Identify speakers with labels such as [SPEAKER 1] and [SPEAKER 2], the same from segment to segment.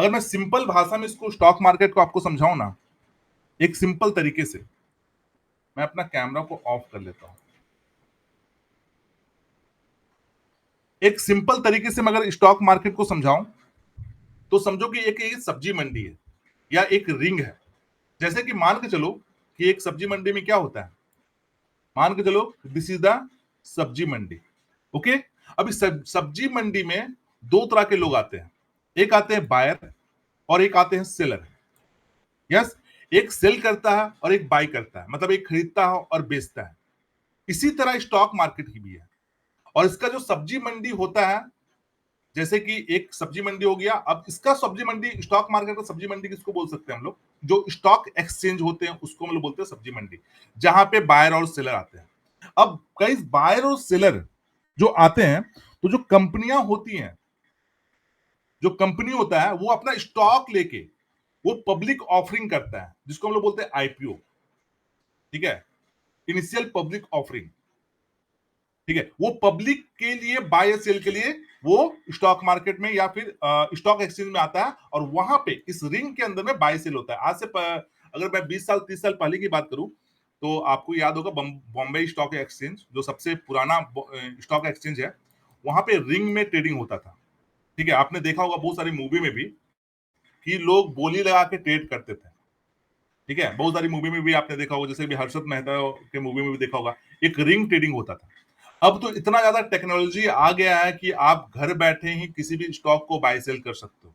[SPEAKER 1] अगर मैं सिंपल भाषा में इसको स्टॉक मार्केट को आपको समझाऊं ना, एक सिंपल तरीके से, मैं अपना कैमरा को ऑफ कर लेता हूं। एक सिंपल तरीके से मैं अगर स्टॉक मार्केट को समझाऊं तो समझो कि एक सब्जी मंडी है या एक रिंग है। जैसे कि मान के चलो कि एक सब्जी मंडी में क्या होता है, मान के चलो दिस इज द सब्जी मंडी। ओके, अभी सब्जी मंडी में दो तरह के लोग आते हैं, एक आते हैं बायर और एक आते हैं सेलर। यस, एक सेल करता है और एक बाई करता है, मतलब एक खरीदता है और बेचता है। इसी तरह स्टॉक मार्केट की भी है। और इसका जो सब्जी मंडी होता है, जैसे कि एक सब्जी मंडी हो गया, अब इसका सब्जी मंडी, स्टॉक मार्केट का सब्जी मंडी किसको बोल सकते हैं हम लोग, जो स्टॉक एक्सचेंज होते हैं उसको हम लोग बोलते हैं सब्जी मंडी, जहां पे बायर और सेलर आते हैं। अब कई बायर और सेलर जो आते हैं, तो जो कंपनियां होती हैं, जो कंपनी होता है वो अपना स्टॉक लेके वो पब्लिक ऑफरिंग करता है, जिसको हम लोग बोलते हैं आईपीओ। ठीक है, इनिशियल पब्लिक ऑफरिंग। ठीक है, वो पब्लिक के लिए बाय सेल के लिए वो स्टॉक मार्केट में या फिर स्टॉक एक्सचेंज में आता है, और वहां पे इस रिंग के अंदर में बाय सेल होता है। अगर मैं 20 साल 30 साल पहले की बात करूं तो आपको याद होगा बॉम्बे स्टॉक एक्सचेंज, जो सबसे पुराना स्टॉक एक्सचेंज है, वहां पे रिंग में ट्रेडिंग होता था। ठीक है, आपने देखा होगा बहुत सारी मूवी में भी कि लोग बोली लगा के ट्रेड करते थे। ठीक है, बहुत सारी मूवी में भी आपने देखा होगा, जैसे भी हर्षद मेहता के मूवी में भी देखा होगा, एक रिंग ट्रेडिंग होता था। अब तो इतना ज्यादा टेक्नोलॉजी आ गया है कि आप घर बैठे ही किसी भी स्टॉक को बाय सेल कर सकते हो।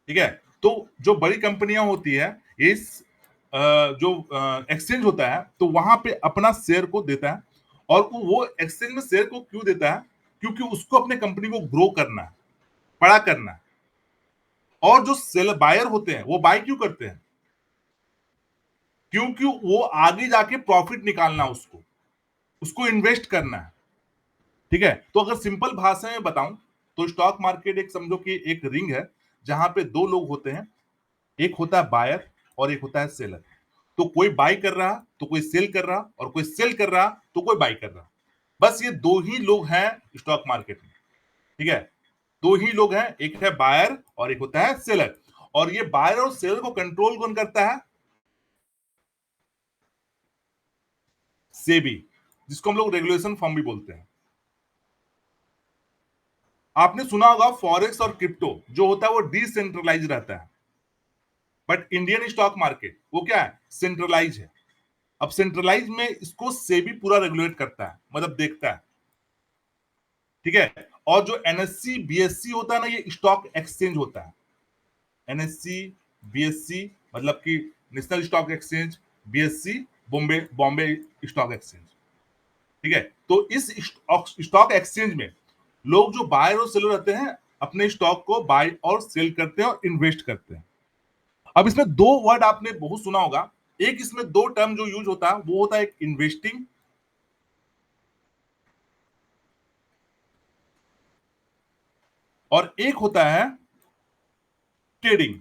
[SPEAKER 1] ठीक है, तो जो बड़ी कंपनियां होती है, इस जो एक्सचेंज होता है, तो वहां पे अपना शेयर को देता है। और वो एक्सचेंज में शेयर को क्यों देता है, क्योंकि उसको अपने कंपनी को ग्रो करना है, बड़ा करना है। और जो सेल बायर होते हैं वो बाय क्यों करते हैं, क्योंकि वो आगे जाके प्रॉफिट निकालना, उसको उसको इन्वेस्ट करना है। ठीक है, तो अगर सिंपल भाषा में बताऊं तो स्टॉक मार्केट एक, समझो कि एक रिंग है जहां पे दो लोग होते हैं, एक होता है बायर और एक होता है सेलर। तो कोई बाय कर रहा तो कोई सेल कर रहा, और कोई सेल कर रहा तो कोई बाय कर रहा। बस ये दो ही लोग हैं स्टॉक मार्केट में। ठीक है, दो ही लोग हैं, एक है बायर और एक होता है सेलर। और ये बायर और सेलर को कंट्रोल कौन करता है, सेबी, जिसको हम लोग रेगुलेशन फॉर्म भी बोलते हैं। आपने सुना होगा फॉरेक्स और क्रिप्टो जो होता है वो डिसेंट्रलाइज रहता है, बट इंडियन स्टॉक मार्केट वो क्या है, सेंट्रलाइज है। अब सेंट्रलाइज में इसको सेबी पूरा रेगुलेट करता है, मतलब देखता है। ठीक है, और जो एनएससी बीएससी होता है ना, ये स्टॉक एक्सचेंज होता है। एनएससी बीएससी मतलब कि national stock exchange, BSc Bombay Bombay stock exchange. ठीक है, तो इस स्टॉक एक्सचेंज में लोग जो बायर और सेलर रहते हैं, अपने स्टॉक को बाय और सेल करते हैं और इन्वेस्ट करते हैं। अब इसमें दो वर्ड आपने बहुत सुना होगा, एक इसमें दो टर्म जो यूज होता है वो होता है एक इन्वेस्टिंग और एक होता है ट्रेडिंग।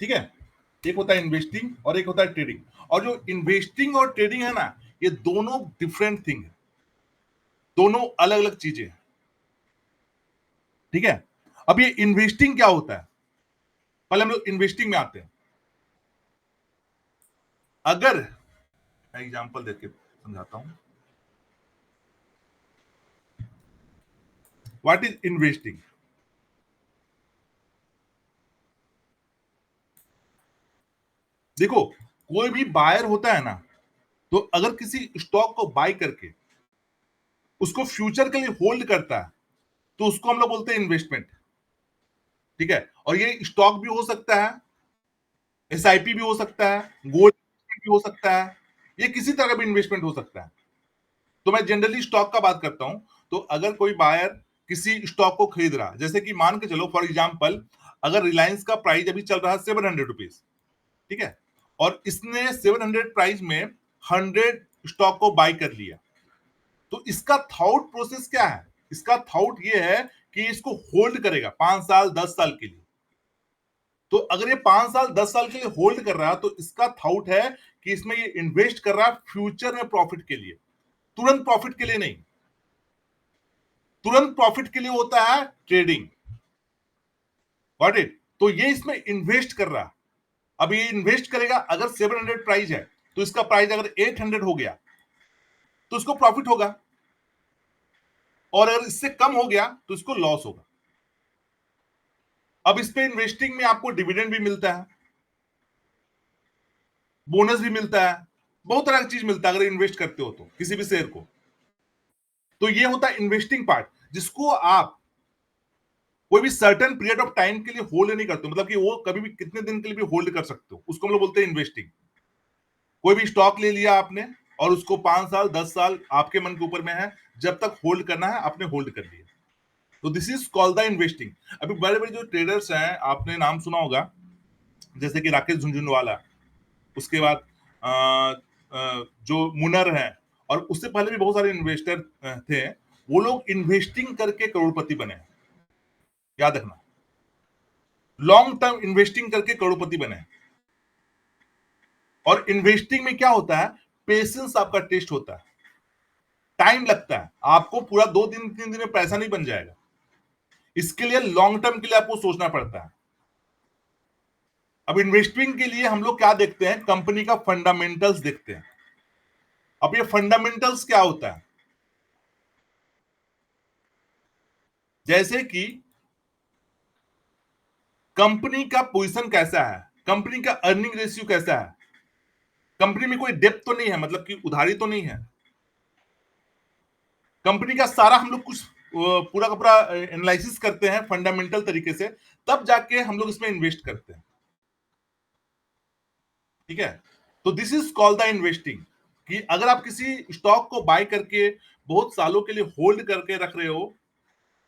[SPEAKER 1] ठीक है, एक होता है इन्वेस्टिंग और एक होता है ट्रेडिंग। और जो इन्वेस्टिंग और ट्रेडिंग है ना, ये दोनों डिफरेंट थिंग है, दोनों अलग अलग चीजें हैं। ठीक है, अब ये इन्वेस्टिंग क्या होता है, पहले हम लोग इन्वेस्टिंग में आते हैं। अगर मैं एग्जांपल देके समझाता हूं, व्हाट इज इन्वेस्टिंग। देखो, कोई भी बायर होता है ना, तो अगर किसी स्टॉक को बाय करके उसको फ्यूचर के लिए होल्ड करता है, तो उसको हम लोग बोलते हैं इन्वेस्टमेंट। ठीक है, और ये स्टॉक भी हो सकता है, एसआईपी भी हो सकता है, गोल्ड भी हो सकता है, ये किसी तरह का भी इन्वेस्टमेंट हो सकता है। तो मैं जनरली स्टॉक का बात करता हूं। तो अगर कोई बायर किसी स्टॉक को खरीद रहा, जैसे कि मान के चलो फॉर एग्जाम्पल, अगर रिलायंस का प्राइस अभी चल रहा है 700 रुपीज। ठीक है, और इसने 700 प्राइस में 100 स्टॉक को बाय कर लिया, तो इसका थॉट प्रोसेस क्या है, इसका थॉट ये है कि इसको होल्ड करेगा 5 साल 10 साल के लिए। तो अगर ये 5 साल 10 साल के लिए होल्ड कर रहा है, तो इसका थॉट है कि इसमें ये इन्वेस्ट कर रहा है फ्यूचर में प्रॉफिट के लिए। तुरंत प्रॉफिट के लिए नहीं, तुरंत प्रॉफिट के लिए होता है ट्रेडिंग। Got it? तो ये इसमें इन्वेस्ट कर रहा, अब ये इन्वेस्ट करेगा, अगर 700 प्राइस है तो इसका प्राइस अगर 800 हो गया तो इसको प्रॉफिट होगा, और अगर इससे कम हो गया तो इसको लॉस होगा। अब इस पे इन्वेस्टिंग में आपको डिविडेंड भी मिलता है, बोनस भी मिलता है, बहुत तरह की चीज मिलता है अगर इन्वेस्ट करते हो तो किसी भी शेयर को। तो ये होता है इन्वेस्टिंग पार्ट, जिसको आप कोई भी सर्टेन पीरियड ऑफ टाइम के लिए होल्ड नहीं करते, मतलब कि वो कभी भी कितने दिन के लिए भी होल्ड कर सकते हो, उसको हम लोग बोलते हैं इन्वेस्टिंग। कोई भी स्टॉक ले लिया आपने और उसको 5 साल 10 साल आपके मन के ऊपर में है, जब तक होल्ड करना है आपने होल्ड कर लिया, तो this is called the investing. अभी बड़े बड़े जो ट्रेडर्स हैं, आपने नाम सुना होगा, जैसे कि राकेश झुनझुनवाला, उसके बाद जो मुनर है, और उससे पहले भी बहुत सारे इन्वेस्टर थे, वो लोग इन्वेस्टिंग करके करोड़पति बने, याद रखना, लॉन्ग टर्म इन्वेस्टिंग करके करोड़पति बने। और इन्वेस्टिंग में क्या होता है, पेशेंस आपका टेस्ट होता है, टाइम लगता है, आपको पूरा 2 दिन 3 दिन में पैसा नहीं बन जाएगा, इसके लिए लॉन्ग टर्म के लिए आपको सोचना पड़ता है। अब इन्वेस्टिंग के लिए हम लोग क्या देखते हैं, कंपनी का फंडामेंटल्स देखते हैं। अब ये फंडामेंटल्स क्या होता है, जैसे कि कंपनी का पोजीशन कैसा है, कंपनी का अर्निंग रेशियो कैसा है, कंपनी में कोई डेप्थ तो नहीं है, मतलब कि उधारी तो नहीं है, कंपनी का सारा हम लोग कुछ पूरा का पूरा एनालिसिस करते हैं फंडामेंटल तरीके से, तब जाके हम लोग इसमें इन्वेस्ट करते हैं। ठीक है, तो this is called the investing, कि अगर आप किसी स्टॉक को बाय करके बहुत सालों के लिए होल्ड करके रख रहे हो,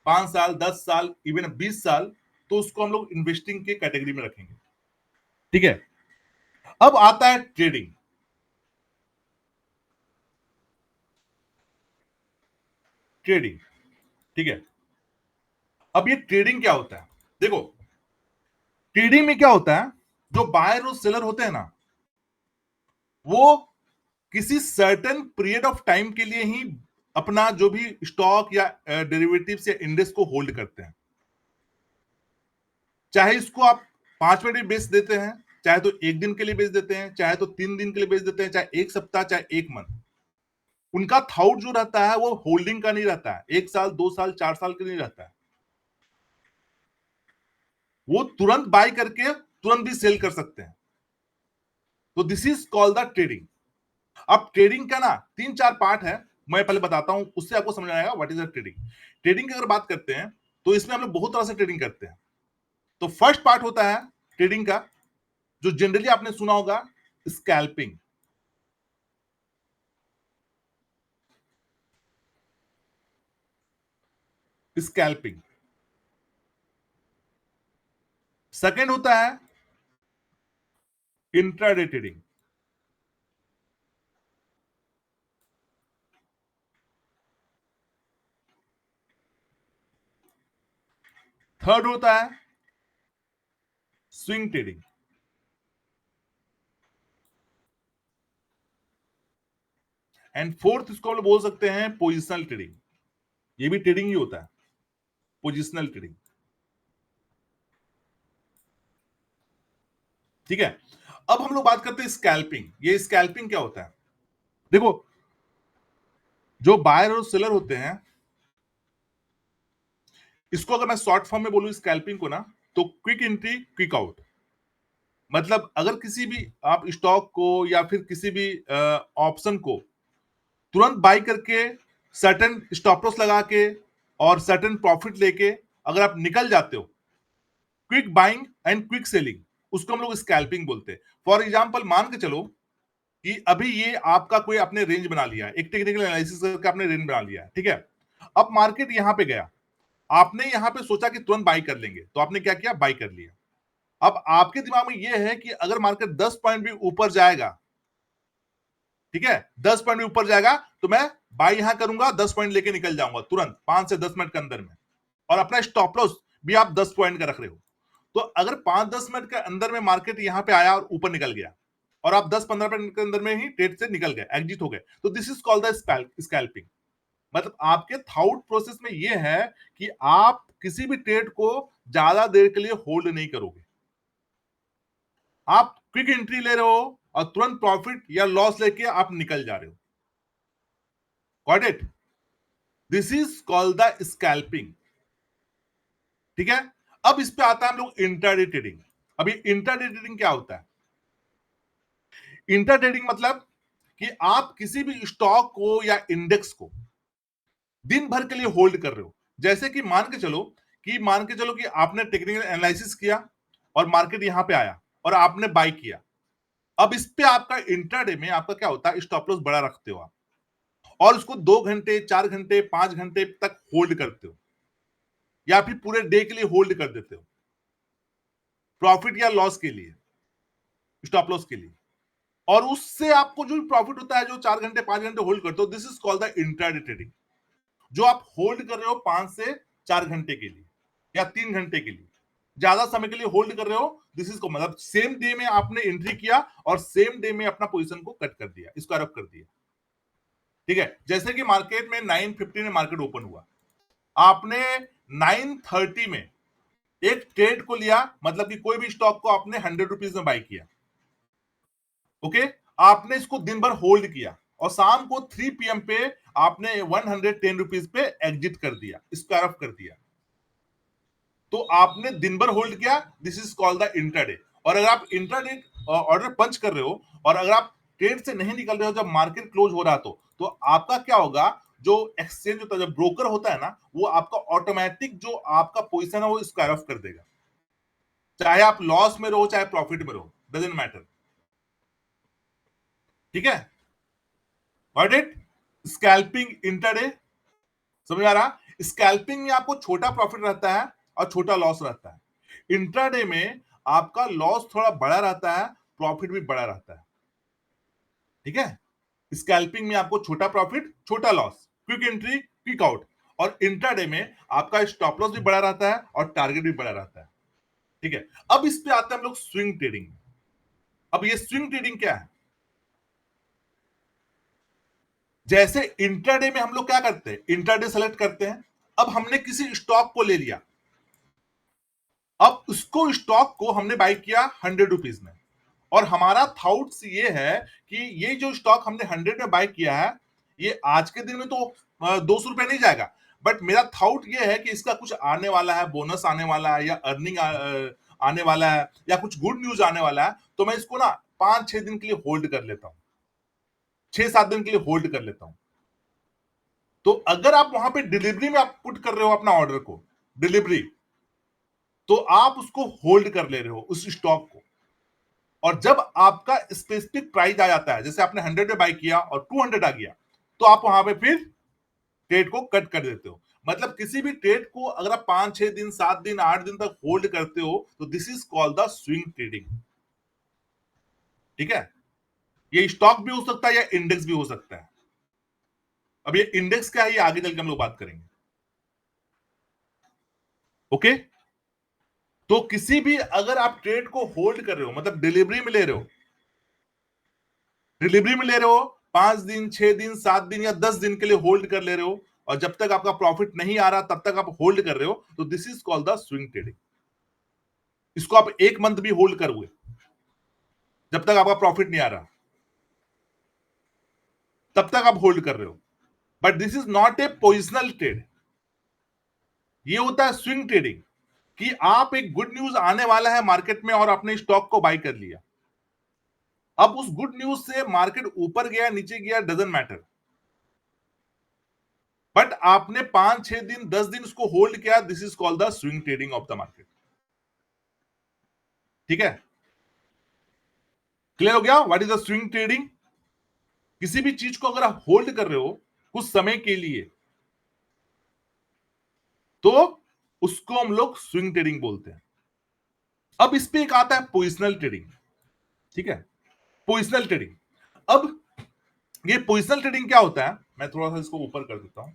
[SPEAKER 1] 5 साल 10 साल इवन 20 साल, तो उसको हम लोग इन्वेस्टिंग के कैटेगरी में रखेंगे। ठीक है, अब आता है ट्रेडिंग। ट्रेडिंग, ठीक है, अब ये ट्रेडिंग क्या होता है, देखो ट्रेडिंग में क्या होता है, जो बायर और सेलर होते हैं ना, वो किसी सर्टेन पीरियड ऑफ टाइम के लिए ही अपना जो भी स्टॉक या डेरिवेटिव्स या इंडेक्स को होल्ड करते हैं। चाहे इसको आप 5 मिनट में बेच देते हैं, चाहे तो 1 दिन के लिए बेच देते हैं, चाहे तो 3 दिन के लिए बेच देते हैं, चाहे 1 सप्ताह, चाहे 1 मंथ, उनका थाउट जो रहता है वो होल्डिंग का नहीं रहता है, 1 साल 2 साल 4 साल के नहीं रहता है, वो तुरंत बाय करके तुरंत भी सेल कर सकते हैं। तो this is called the trading. अब ट्रेडिंग का ना 3-4 पार्ट है, मैं पहले बताता हूं, उससे आपको समझ आएगा what is the trading. Trading की अगर बात करते हैं तो इसमें हम लोग बहुत तरह से ट्रेडिंग करते हैं। तो फर्स्ट पार्ट होता है ट्रेडिंग का, जो जनरली आपने सुना होगा, स्कैल्पिंग। स्कैल्पिंग। सेकेंड होता है इंट्राडे ट्रेडिंग। थर्ड होता है स्विंग ट्रेडिंग। एंड फोर्थ इसको हम लोग बोल सकते हैं पोजिशनल ट्रेडिंग। ये भी ट्रेडिंग ही होता है, पोजिशनल ट्रेडिंग। ठीक है, अब हम लोग बात करते हैं स्कैल्पिंग। ये स्कैल्पिंग क्या होता है, देखो जो बायर और सेलर होते हैं, इसको अगर मैं शॉर्ट फॉर्म में बोलूं स्कैल्पिंग को ना, तो क्विक एंट्री क्विक आउट। मतलब अगर किसी भी आप स्टॉक को या फिर किसी भी ऑप्शन को तुरंत बाय करके सर्टेन स्टॉप लॉस लगा के और सर्टेन प्रॉफिट लेके अगर आप निकल जाते हो, quick buying and quick selling, उसको हम लोग स्कैल्पिंग बोलते हैं। फॉर एग्जांपल मान के चलो कि अभी ये आपका कोई आपने रेंज बना लिया है, एक टेक्निकल एनालिसिस करके आपने रेंज बना लिया है, ठीक है। अब मार्केट यहां पे गया, आपने यहां पे सोचा कि तुरंत बाई कर लेंगे, तो आपने क्या किया, बाई कर लिया। अब आपके दिमाग में यह है कि अगर मार्केट 10 पॉइंट भी ऊपर जाएगा, ठीक है, 10 पॉइंट भी ऊपर जाएगा तो मैं बाई यहां करूंगा, 10 पॉइंट लेके निकल जाऊंगा तुरंत 5 से 10 मिनट के अंदर में, और अपना स्टॉप लॉस भी आप 10 पॉइंट का रख रहे हो। तो अगर 5-10 मिनट के अंदर में मार्केट यहां पे आया और ऊपर निकल गया, और आप 10-15 मिनट के अंदर में ही ट्रेड से निकल गए, एग्जिट हो गए, तो this is called the scalping. मतलब आपके थॉट प्रोसेस में ये है कि आप किसी भी ट्रेड को ज्यादा देर के लिए होल्ड नहीं करोगे, आप क्विक एंट्री ले रहे हो और तुरंत प्रॉफिट या लॉस लेके आप निकल जा रहे हो। Got it? This is called the scalping. ठीक है, अब इस पे आता है हम लोग इंट्राडे ट्रेडिंग। अभी इंट्राडे ट्रेडिंग क्या होता है? इंट्रा ट्रेडिंग मतलब कि आप किसी भी स्टॉक को या इंडेक्स को दिन भर के लिए होल्ड कर रहे हो। जैसे कि मान के चलो कि आपने टेक्निकल एनालिसिस किया और मार्केट यहां पे आया और आपने बाय किया। अब इस पे आपका इंट्राडे में आपका क्या होता है, स्टॉप लॉस बड़ा रखते हो आप और उसको 2 घंटे 4 घंटे 5 घंटे तक होल्ड करते हो या फिर पूरे डे के लिए होल्ड कर देते हो, प्रॉफिट या लॉस के लिए, स्टॉप लॉस के लिए। और उससे आपको जो प्रॉफिट होता है, जो 4 घंटे 5 घंटे होल्ड करते हो, this is called the intraday trading. जो आप होल्ड कर रहे हो 5 से 4 घंटे के लिए या 3 घंटे के लिए, ज्यादा समय के लिए होल्ड कर रहे हो, दिस इज को मतलब सेम डे में आपने एंट्री किया और सेम डे में अपना पोजीशन को कट कर दिया, स्क्वायर अप कर दिया। ठीक है, जैसे कि मार्केट में 9:50 में मार्केट ओपन हुआ, आपने 9:30 में एक ट्रेड को लिया, मतलब कि कोई भी स्टॉक को आपने 100 रुपीज में बाय किया। ओके, आपने इसको दिन भर होल्ड किया और शाम को 3 PM पे आपने 110 रुपीज पे एग्जिट कर दिया, स्क्वायर ऑफ कर दिया। तो आपने दिन भर होल्ड किया, this is called the intraday. और अगर आप इंट्राडे ऑर्डर पंच कर रहे हो और अगर आप ट्रेड से नहीं निकल रहे हो जब मार्केट क्लोज हो रहा तो आपका क्या होगा, जो एक्सचेंज होता है, जो ब्रोकर होता है ना, वो आपका ऑटोमेटिक जो आपका पोजीशन है वो स्क्वायर ऑफ कर देगा, चाहे आप लॉस में रहो चाहे प्रॉफिट में रहो, डजेंट मैटर। ठीक है, व्हाट इट? स्कैल्पिंग इंट्राडे, समझ आ रहा? स्कैल्पिंग में आपको छोटा प्रॉफिट रहता है और छोटा लॉस रहता है। इंट्राडे में आपका लॉस थोड़ा बड़ा रहता है, प्रॉफिट भी बड़ा रहता है। ठीक है, स्कैल्पिंग में आपको छोटा प्रॉफिट छोटा loss, quick entry quick out, और इंट्राडे में आपका स्टॉप लॉस भी बड़ा रहता है और टारगेट भी बड़ा रहता है। ठीक है, अब इस पे आते हैं हम लोग स्विंग ट्रेडिंग। अब ये स्विंग ट्रेडिंग क्या है? जैसे इंट्राडे में हम लोग क्या करते हैं, इंट्राडे सेलेक्ट करते हैं। अब हमने किसी स्टॉक को ले लिया, अब उसको स्टॉक को हमने बाय किया 100 रुपीज में, और हमारा थाउट्स ये है कि ये जो स्टॉक हमने 100 में बाय किया है, ये आज के दिन में तो 200 रुपए नहीं जाएगा, बट मेरा थाउट ये है कि इसका कुछ आने वाला है, बोनस आने वाला है या अर्निंग आने वाला है या कुछ गुड न्यूज आने वाला है, तो मैं इसको ना 5-6 दिन के लिए होल्ड कर लेता हूं, 6-7 दिन के लिए होल्ड कर लेता हूं। तो अगर आप वहां पे डिलीवरी में आप पुट कर रहे हो अपना ऑर्डर को, डिलीवरी, तो आप उसको होल्ड कर ले रहे हो उस स्टॉक को। और जब आपका स्पेसिफिक प्राइस आ जाता है, जैसे आपने 100 में बाय किया और 200 आ गया, तो आप वहां पे फिर ट्रेड को कट कर देते हो। मतलब किसी भी ट्रेड को अगर आप 5-6 दिन 7 दिन 8 दिन तक होल्ड करते हो, तो this is called the swing trading. ठीक है, ये स्टॉक भी हो सकता है या इंडेक्स भी हो सकता है। अब ये इंडेक्स क्या है, ये आगे चल के हम लोग बात करेंगे। ओके, तो किसी भी अगर आप ट्रेड को होल्ड कर रहे हो, मतलब डिलीवरी में ले रहे हो, डिलीवरी में ले रहे हो, 5 दिन 6 दिन 7 दिन या 10 दिन के लिए होल्ड कर ले रहे हो, और जब तक आपका प्रॉफिट नहीं आ रहा तब तक आप होल्ड कर रहे हो, तो this is called the swing trading. इसको आप 1 मंथ भी होल्ड करोगे जब तक आपका प्रॉफिट नहीं आ रहा, तब तक आप होल्ड कर रहे हो। But this is not a positional trade, ये होता है स्विंग ट्रेडिंग, कि आप एक गुड न्यूज आने वाला है मार्केट में और आपने स्टॉक को बाय कर लिया। अब उस गुड न्यूज से मार्केट ऊपर गया नीचे गया, डजंट मैटर, बट आपने 5-6 दिन 10 दिन उसको होल्ड किया, this is called the swing trading of the market. ठीक है, क्लियर हो गया what is the swing trading? किसी भी चीज को अगर आप होल्ड कर रहे हो कुछ समय के लिए, तो उसको हम लोग स्विंग ट्रेडिंग बोलते हैं। अब इस पे एक आता है पोजिशनल ट्रेडिंग। ठीक है, पोजिशनल ट्रेडिंग। अब ये पोजिशनल ट्रेडिंग क्या होता है, मैं थोड़ा सा इसको ऊपर कर देता हूं।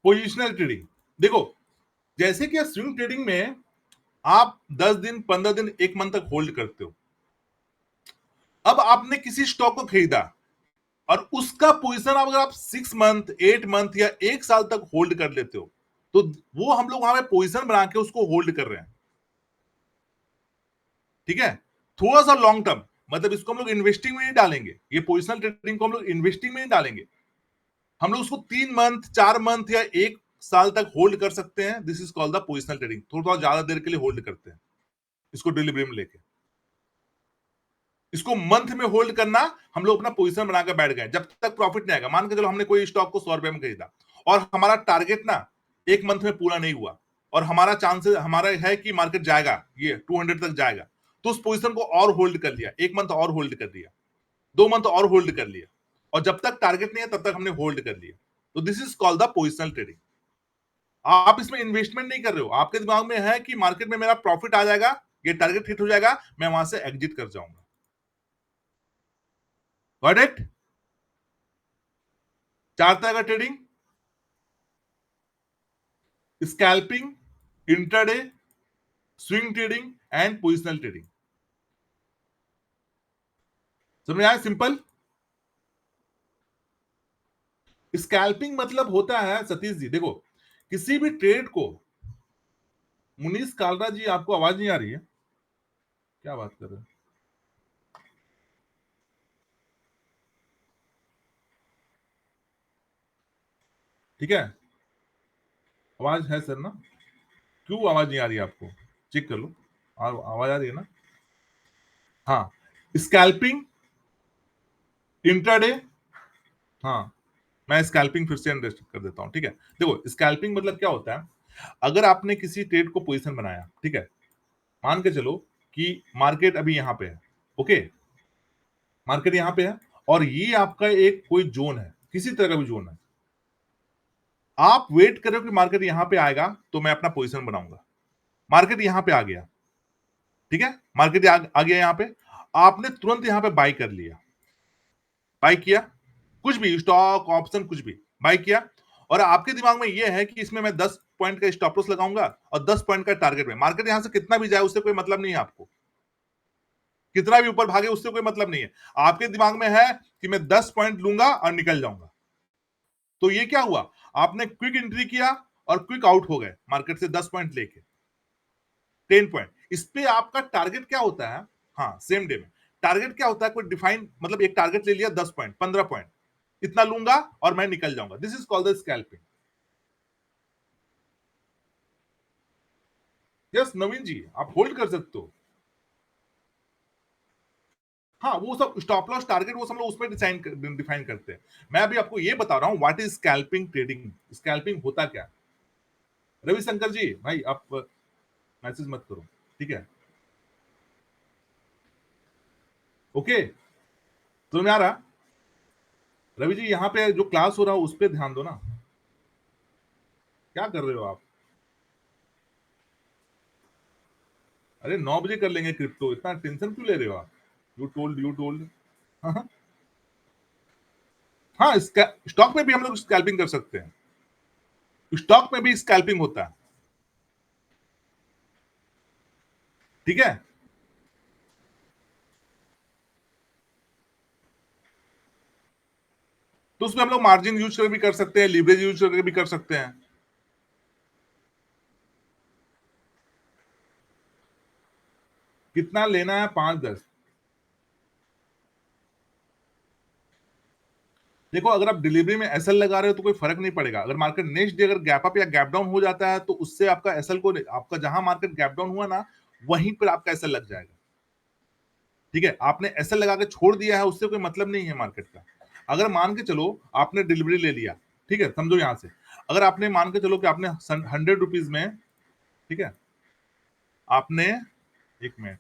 [SPEAKER 1] पोजिशनल ट्रेडिंग, देखो जैसे कि स्विंग ट्रेडिंग में आप 10 दिन 15 दिन 1 मंथ तक होल्ड करते हो। अब आपने किसी स्टॉक को खरीदा और उसका पोजीशन अगर आप 6 मंथ 8 मंथ या 1 साल तक होल्ड कर लेते हो, तो वो हम लोग वहां पे पोजीशन बना के उसको होल्ड कर रहे हैं। ठीक है, थोड़ा सा लॉन्ग टर्म, मतलब इसको हम लोग इन्वेस्टिंग में नहीं डालेंगे, ये पोजिशनल ट्रेडिंग को हम लोग इन्वेस्टिंग में नहीं डालेंगे। हम लोग उसको 3 मंथ 4 मंथ या 1 साल तक होल्ड कर सकते हैं। This is called the positional trading. थोड़ा ज्यादा देर के लिए होल्ड करते हैं इसको डिलीवरी में लेके। इसको मंथ में होल्ड करना, हम लोग अपना पोजीशन बनाकर बैठ गए जब तक प्रॉफिट नहीं आएगा। मान के चलो हमने कोई स्टॉक को 100 रुपए में खरीदा और हमारा टारगेट ना 1 मंथ में पूरा नहीं हुआ और हमारा चांसेस हमारा है कि मार्केट जाएगा, ये 200 तक जाएगा, तो उस पोजीशन को और होल्ड कर लिया, 1 मंथ और होल्ड कर लिया, 2 मंथ और होल्ड कर लिया, और जब तक टारगेट नहीं है तब तक हमने होल्ड कर लिया। तो this is called the positional trading. आप इसमें इन्वेस्टमेंट नहीं कर रहे हो, आपके दिमाग में है कि मार्केट में मेरा प्रॉफिट आ जाएगा, ये टारगेट हिट हो जाएगा, मैं वहां से एग्जिट कर जाऊंगा। Got it? 4 तरह का trading: scalping, intraday, swing trading and positional trading. समझ में आया? सिंपल। स्कैल्पिंग मतलब होता है, सतीश जी देखो, किसी भी ट्रेड को, मुनीस कालरा जी आपको आवाज नहीं आ रही है? क्या बात कर रहे हैं? ठीक है, आवाज है सर ना? क्यों आवाज नहीं आ रही है आपको? चेक कर लो, आवाज आ रही है ना? हाँ, स्कैल्पिंग, इंट्राडे। हाँ, मैं स्कैल्पिंग फिर से अंडरस्टैंड कर देता हूं। ठीक है, देखो स्कैल्पिंग मतलब क्या होता है, अगर आपने किसी ट्रेड को पोजीशन बनाया, ठीक है, मान के चलो कि मार्केट अभी यहां पे है, ओके, मार्केट यहां पे है और ये आपका एक कोई जोन है, किसी तरह का भी जोन है, आप वेट कर रहे हो कि मार्केट यहां पे आएगा तो मैं अपना पोजीशन बनाऊंगा। मार्केट यहां पे आ गया, ठीक है, मार्केट आ गया यहां पे, आपने तुरंत यहां पे बाई कर लिया, बाई किया, कुछ भी स्टॉक ऑप्शन कुछ भी बाई किया, और आपके दिमाग में यह है कि इसमें मैं 10 पॉइंट का स्टॉप लॉस लगाऊंगा और 10 पॉइंट का टारगेट में, मार्केट यहां से कितना भी जाए उससे कोई मतलब नहीं है आपको, कितना भी ऊपर भागे उससे कोई मतलब नहीं है। आपके दिमाग में है कि मैं 10 पॉइंट लूंगा और निकल जाऊंगा। तो ये क्या हुआ, आपने क्विक एंट्री किया और क्विक आउट हो गए मार्केट से 10 पॉइंट लेके, 10 पॉइंट। इस पे आपका टारगेट क्या होता है, हाँ सेम डे में टारगेट क्या होता है, कोई डिफाइन, मतलब एक टारगेट ले लिया 10 पॉइंट 15 पॉइंट, इतना लूंगा और मैं निकल जाऊंगा। This is called the scalping. Yes Naveen ji, आप होल्ड कर सकते हो। हाँ, वो सब स्टॉप लॉस टारगेट वो सब लोग उसमें डिफाइन करते हैं। मैं अभी आपको ये बता रहा हूं what is scalping trading, scalping होता क्या। रविशंकर जी भाई आप मैसेज मत करो, ठीक है, ओके, तो मैं आ रहा, रवि जी यहाँ पे जो क्लास हो रहा है उस पर ध्यान दो ना, क्या कर रहे हो आप? अरे 9 बजे कर लेंगे क्रिप्टो, इतना टेंशन क्यों ले रहे हो आप? You told. हाँ, हाँ, स्टॉक में भी हम लोग स्कैल्पिंग कर सकते हैं, स्टॉक में भी स्कैल्पिंग होता है, ठीक है। तो उसमें हम लोग मार्जिन यूज करके भी कर सकते हैं, लीवरेज यूज करके भी कर सकते हैं। कितना लेना है? 5-10। देखो अगर आप डिलीवरी में एसएल लगा रहे हो तो कोई फर्क नहीं पड़ेगा, अगर मार्केट नेक्स्ट डे अगर गैप अप या गैप डाउन हो जाता है तो उससे आपका एसएल को, आपका जहां मार्केट गैप डाउन हुआ ना वहीं पर आपका एसएल लग जाएगा। ठीक है, आपने एसएल लगा के छोड़ दिया है उससे कोई मतलब नहीं है मार्केट का। अगर मान के चलो आपने डिलीवरी ले लिया, ठीक है, समझो यहां से, अगर आपने मान के चलो कि आपने 100 रुपीज में, ठीक है, आपने, एक मिनट,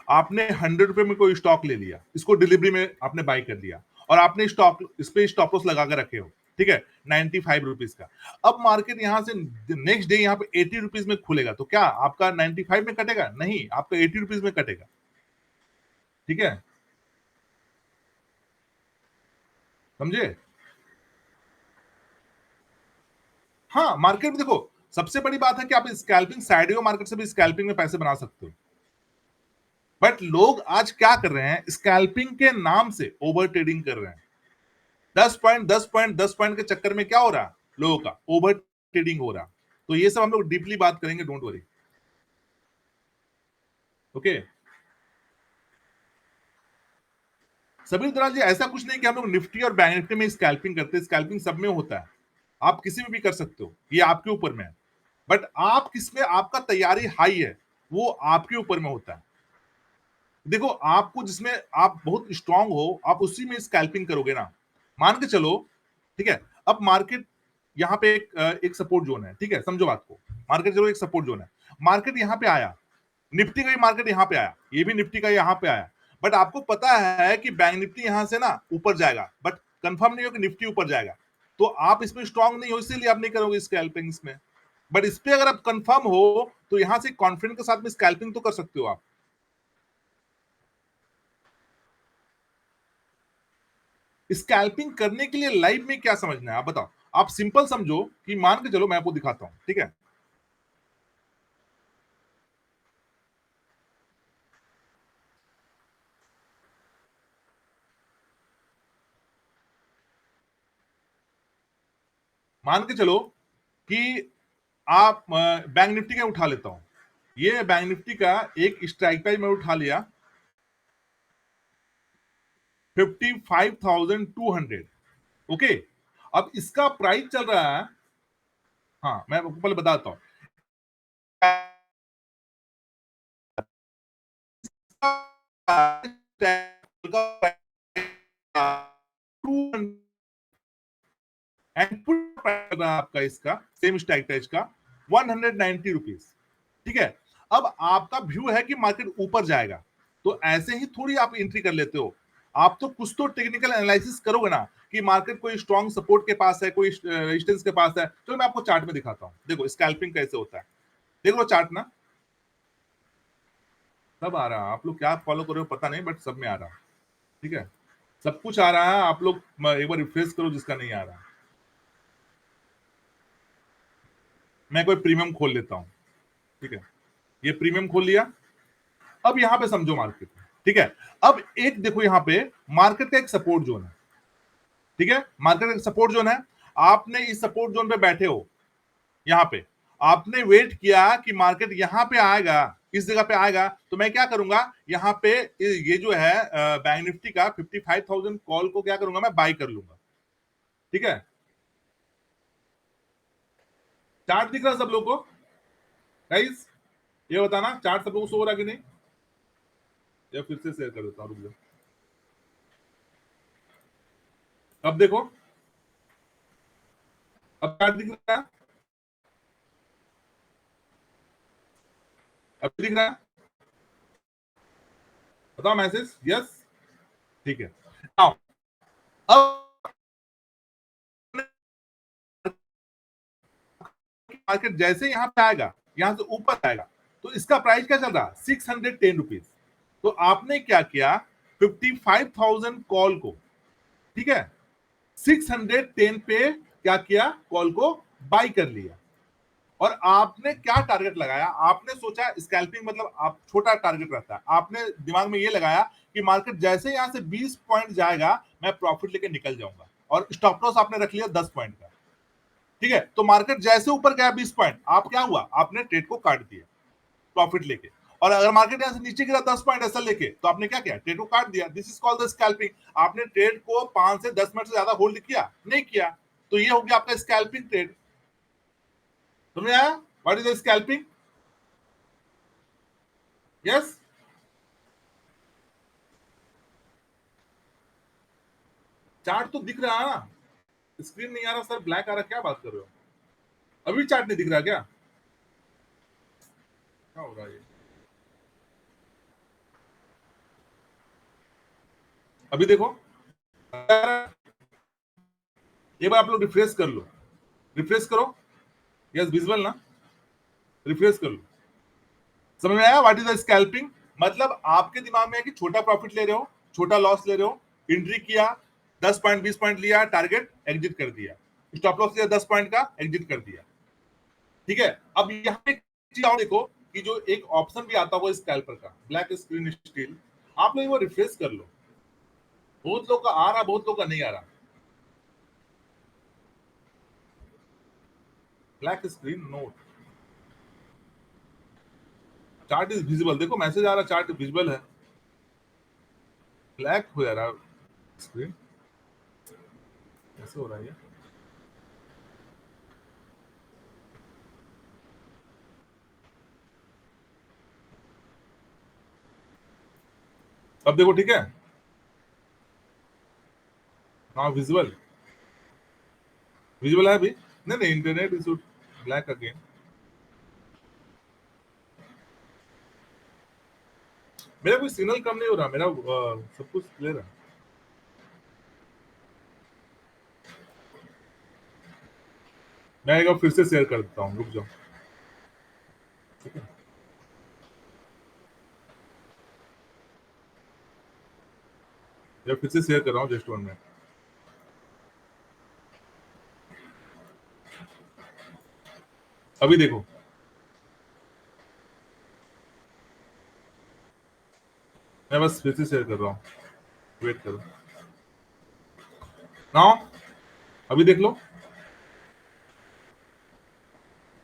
[SPEAKER 1] आपने 100 रुपए में कोई स्टॉक ले लिया, इसको डिलीवरी में आपने बाई कर लिया और आपने स्टॉक इस पे स्टॉप लॉस लगा कर रखे हो, ठीक है, 95 रुपीज का। अब मार्केट यहां से नेक्स्ट डे यहाँ पे 80 रुपीज में खुलेगा तो क्या आपका 95 में कटेगा? नहीं, आपका 80 रुपीज में कटेगा, ठीक है, समझे? हाँ, मार्केट में देखो सबसे बड़ी बात है कि आप स्कैल्पिंग साइडवे मार्केट से भी स्कैल्पिंग में पैसे बना सकते हो, बट लोग आज क्या कर रहे हैं, स्कैल्पिंग के नाम से ओवर ट्रेडिंग कर रहे हैं। 10 पॉइंट के चक्कर में क्या हो रहा है, लोगों का ओवर ट्रेडिंग हो रहा। तो ये सब हम लोग डीपली बात करेंगे, डोंट वरी। ओके, सभी तरह जी, ऐसा कुछ नहीं कि हम लोग निफ्टी और बैंक निफ्टी में स्कैल्पिंग करते हैं, स्कैल्पिंग सब में होता है, आप किसी में भी कर सकते हो, ये आपके ऊपर में है। बट आप किसमें आपका तैयारी हाई है, वो आपके ऊपर में होता है। देखो आपको जिसमें आप बहुत स्ट्रांग हो, आप उसी में स्कैल्पिंग करोगे ना। मान के चलो, ठीक है, अब मार्केट यहाँ पे एक सपोर्ट जोन है, ठीक है, समझो बात को। मार्केट चलो एक सपोर्ट जोन है, मार्केट यहाँ पे आया, निफ्टी का भी मार्केट यहाँ पे आया, ये भी निफ्टी का यहाँ पे आया, बट आपको पता है कि बैंक निफ्टी यहाँ से ना ऊपर जाएगा, बट कंफर्म नहीं हो कि निफ्टी ऊपर जाएगा, तो आप इसमें स्ट्रांग नहीं हो, इसीलिए आप नहीं करोगे स्कैल्पिंग इसमें। बट इस पे अगर आप कंफर्म हो तो यहां से कॉन्फिडेंस के साथ में स्कैल्पिंग तो कर सकते हो आप। स्कैल्पिंग करने के लिए लाइव में क्या समझना है आप बताओ। आप सिंपल समझो कि मान के चलो मैं आपको दिखाता हूं, ठीक है, मान के चलो कि आप बैंक निफ्टी का उठा लेता हूं, ये बैंक निफ्टी का एक स्ट्राइक प्राइस में उठा लिया 55,200। ओके, अब इसका प्राइस चल रहा है, हाँ मैं आपको पहले बताता हूं, आपका इसका सेम स्ट्राइक प्राइस का 190 रुपीज, ठीक है। अब आपका व्यू है कि मार्केट ऊपर जाएगा, तो ऐसे ही थोड़ी आप एंट्री कर लेते हो, आप तो कुछ तो टेक्निकल एनालिसिस करोगे ना कि मार्केट कोई स्ट्रॉन्ग सपोर्ट के पास है, कोई रेजिस्टेंस के पास है। चलो मैं आपको चार्ट में दिखाता हूं, देखो स्कैल्पिंग कैसे होता है, देख लो चार्ट ना, सब आ रहा है, आप लोग क्या फॉलो कर रहे हो पता नहीं, बट सब में आ रहा है, ठीक है, सब कुछ आ रहा है। आप लोग एक बार रिफ्रेश करो जिसका नहीं आ रहा। मैं कोई प्रीमियम खोल लेता हूं, ठीक है, ये प्रीमियम खोल लिया। अब यहां पे समझो मार्केट, ठीक है, अब एक देखो यहां पे मार्केट का एक सपोर्ट जोन है, ठीक है, मार्केट का एक सपोर्ट जोन है। आपने इस सपोर्ट जोन पे बैठे हो, यहां पे आपने वेट किया कि मार्केट यहां पे आएगा, इस जगह पे आएगा, तो मैं क्या करूंगा, यहां पे ये जो है बैंक निफ्टी का 55,000 कॉल को क्या करूंगा, मैं बाई कर लूंगा, ठीक है। चार्ट दिख रहा सब लोग को गाइस, ये बताना चार्ट सब लोग को शो हो रहा कि नहीं, या फिर से शेयर कर देता हूं, रुक जाओ। अब देखो, अब चार्ट दिख रहा है, अब दिख रहा है, बताओ मैसेज, यस, ठीक है। नाउ अब मार्केट जैसे यहां पे आएगा, यहां से ऊपर आएगा, तो इसका प्राइस क्या चल रहा है, 610 रुपीज। तो आपने क्या किया, 55,000 कॉल को, ठीक है, 610 पे क्या किया, कॉल को बाई कर लिया। और आपने क्या टारगेट लगाया, आपने सोचा स्कैल्पिंग मतलब आप छोटा टारगेट रहता है, आपने दिमाग में ये लगाया कि मार्केट जैसे यहां से 20 पॉइंट जाएगा मैं प्रॉफिट लेके निकल जाऊंगा, और स्टॉप लॉस आपने रख लिया 10 पॉइंट का, ठीक है। तो मार्केट जैसे ऊपर गया 20 पॉइंट, आप क्या हुआ, आपने ट्रेड को काट दिया प्रॉफिट लेके। और अगर मार्केट यहां से नीचे गिरा 10 पॉइंट ऐसा लेके, तो आपने क्या किया, ट्रेड को काट दिया। This is called the scalping. आपने ट्रेड को 5 से 10 मिनट से ज्यादा होल्ड किया नहीं किया, तो ये हो गया आपका स्कैल्पिंग ट्रेड। समझ आया, what is the scalping, yes. Chart तो दिख रहा है ना, स्क्रीन नहीं आ रहा सर, ब्लैक आ रहा, क्या बात कर रहे हो, अभी चार्ट नहीं दिख रहा क्या, क्या हो रहा है ये, अभी देखो, एक बार आप लोग रिफ्रेश कर लो, रिफ्रेश करो, यस विजुअल ना, रिफ्रेश कर लो। समझ में आया व्हाट इज द स्कैल्पिंग, मतलब आपके दिमाग में है कि छोटा प्रॉफिट ले रहे हो, छोटा लॉस ले रहे हो, एंट्री किया, 10 पॉइंट 20 पॉइंट लिया, टारगेट एग्जिट कर दिया, स्टॉप लॉस लिया 10 पॉइंट का, एग्जिट कर दिया। ठीक है, अब यहाँ पे चीज और देखो कि जो एक ऑप्शन भी आता है स्कैल्पर का, ब्लैक स्क्रीन स्टील, आप लोग वो रिफ्रेश कर लो। बहुत लोग का आ रहा, बहुत लोग का नहीं आ रहा। Black screen note, chart is visible, देखो मैसेज आ रहा, चार्ट विजिबल है, ब्लैक हो जा रहा स्क्रीन, कैसे हो रहा है ये? अब देखो, ठीक है, हाँ विजिबल, विजिबल है अभी। नहीं नहीं, इंटरनेट इज ब्लैक अगेन। मेरा कोई सिग्नल कम नहीं हो रहा, मेरा सब कुछ क्लियर है। मैं एक बार फिर से शेयर कर देता हूँ, रुक जाओ। ठीक है, या फिर से शेयर कर रहा हूँ, जस्ट 1 मिनट। अभी देखो, मैं बस फिर से शेयर कर रहा हूँ, वेट करो नाउ। अभी देख लो,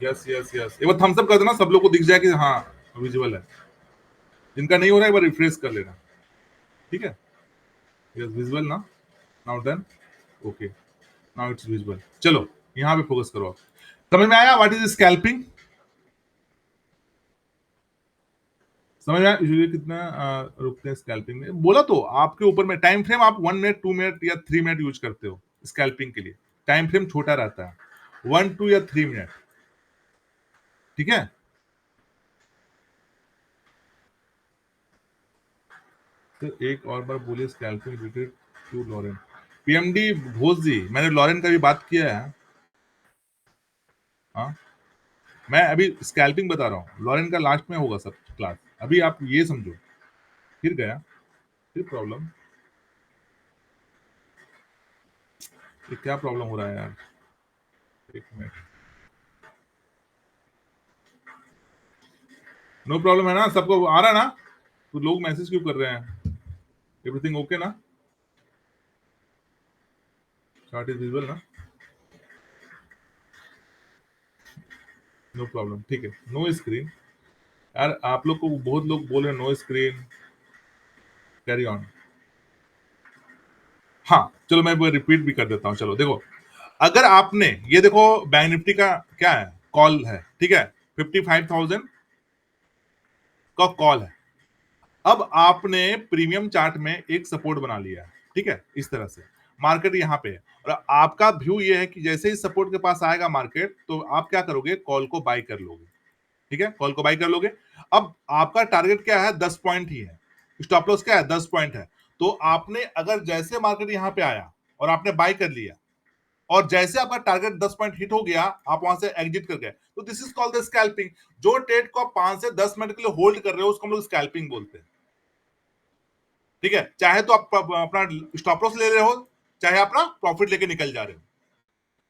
[SPEAKER 1] यस यस यस, एक बार थम्स अप कर देना, सब लोग को दिख जाए कि हाँ विजुअल है। जिनका नहीं हो रहा है एक बार रिफ्रेश कर लेना। ठीक है, यस विजुअल ना, now done, okay, now it's visual. चलो यहाँ पे फोकस करो आप। समझ में आया व्हाट इज स्कैल्पिंग? समझ में आया यूजुअली कितना रुकते हैं स्कैल्पिंग में? बोला तो आपके ऊपर में, टाइम फ्रेम आप 1 मिनट 2 मिनट या 3 मिनट यूज करते हो स्कैल्पिंग के लिए, टाइम फ्रेम छोटा रहता है, 1 2 या 3 मिनट। ठीक है, तो एक और बार बोलिए scalping related to Lauren. PMD Ghosh ji, मैंने लॉरेन का भी बात किया है। हाँ, मैं अभी स्कैल्पिंग बता रहा हूँ, लॉरेन का लास्ट में होगा सब क्लास। अभी आप ये समझो, फिर गया, फिर प्रॉब्लम, ये क्या प्रॉब्लम हो रहा है यार? एक मिनट, नो प्रॉब्लम है ना, सबको आ रहा है ना? तो लोग मैसेज क्यों कर रहे हैं? एवरीथिंग ओके ना? चार्ट इज विजिबल ना? नो प्रॉब्लम, ठीक है, नो स्क्रीन। यार आप लोग को बहुत लोग बोल रहे हैं नो स्क्रीन, कैरी ऑन। हाँ चलो, मैं रिपीट भी कर देता हूँ। चलो देखो, अगर आपने ये देखो, बैंक निफ्टी का क्या है, कॉल है, ठीक है, 55,000 का कॉल है। अब आपने प्रीमियम चार्ट में एक सपोर्ट बना लिया है, ठीक है, इस तरह से मार्केट यहाँ पे है, और आपका व्यू ये है कि जैसे ही सपोर्ट के पास आएगा मार्केट, तो आप क्या करोगे, कॉल को बाय कर लोगे। ठीक है, कॉल को बाय कर लोगे। अब आपका टारगेट क्या है, 10 पॉइंट ही है, स्टॉप लॉस क्या है, 10 पॉइंट है। तो आपने अगर जैसे मार्केट यहाँ पे आया और आपने बाय कर लिया, और जैसे आपका टारगेट 10 पॉइंट हिट हो गया, आप वहां से एग्जिट कर गए, तो this is called the scalping. जो ट्रेड को आप 5 से 10 मिनट के लिए होल्ड कर रहे हो, उसको हम लोग स्कैल्पिंग बोलते हैं। ठीक है, चाहे तो आप अपना स्टॉप लॉस ले रहे हो, चाहे अपना प्रॉफिट लेके निकल जा रहे हो।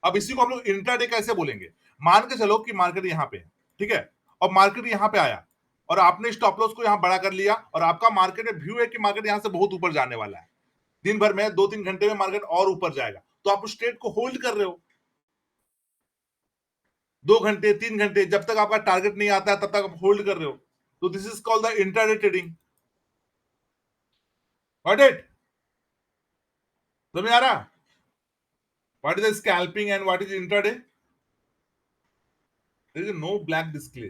[SPEAKER 1] अब इसी को हम लोग इंट्राडे कैसे बोलेंगे? मान के चलो कि मार्केट यहाँ पे है, ठीक है, और मार्केट यहाँ पे आया, और आपने स्टॉप लॉस को यहाँ बड़ा कर लिया, और आपका मार्केट में व्यू है कि मार्केट यहाँ से बहुत ऊपर जाने वाला है, दिन भर में 2 3 घंटे में मार्केट और ऊपर जाएगा, तो आप उस ट्रेड को होल्ड कर रहे हो 2 घंटे 3 घंटे, जब तक आपका टारगेट नहीं आता है तब तक आप होल्ड कर रहे हो। तो this is called the intraday trading. What it, समझ में आ रहा? What is scalping and what is intraday? There is no black display.